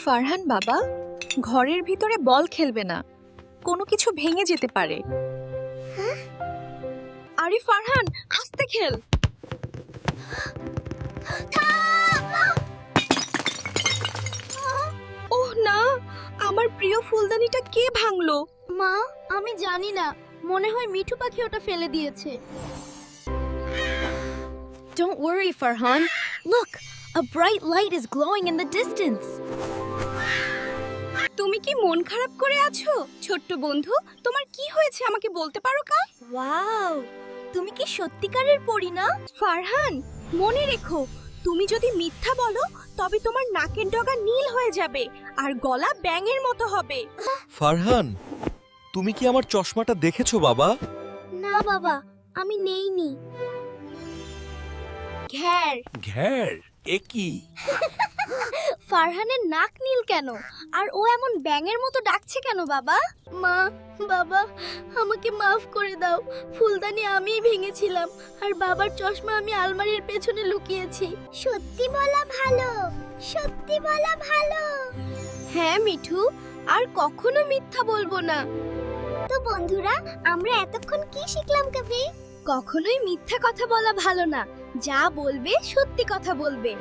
ফারহান বাবা, ঘরের ভিতরে বল খেলবে না, কোনো কিছু ভেঙে যেতে পারে। আরে ফারহান, আস্তে খেল। ওহ না, আমার প্রিয় ফুলদানিটা কে ভাঙলো? মা, আমি জানি না, মনে হয় মিঠু পাখি ওটা ফেলে দিয়েছে। Don't worry, Farhan. Look, a bright light is glowing in the distance. তুমি কি মন খারাপ করে আছো ছোট্ট বন্ধু? তোমার কি হয়েছে আমাকে বলতে পারো কা? ওয়াও, তুমি কি সত্যিকারের পরী না? ফারহান, মনে রেখো, তুমি যদি মিথ্যা বলো তবে তোমার নাকের ডগা নীল হয়ে যাবে আর গলা ব্যাঙের মতো হবে। ফারহান, তুমি কি আমার চশমাটা দেখেছো বাবা? না বাবা, আমি নেইনি। ঘ্যার, ঘ্যার, এ কি? ফারহানের নাক নীল কেন? আর ও এমন ব্যাঙের মতো ডাকছে কেন বাবা? মা, বাবা, আমাকে মাফ করে দাও। ফুলদানি আমিই ভেঙেছিলাম আর বাবার চশমা আমি আলমারির পেছনে লুকিয়েছি। সত্যি বলা ভালো, সত্যি বলা ভালো। হ্যাঁ মিঠু, আর কখনো মিথ্যা বলবো না। তো বন্ধুরা, আমরা এতক্ষণ কি শিখলাম কবি? কখনোই মিথ্যা কথা বলা ভালো না, যা বলবে সত্যি কথা বলবে।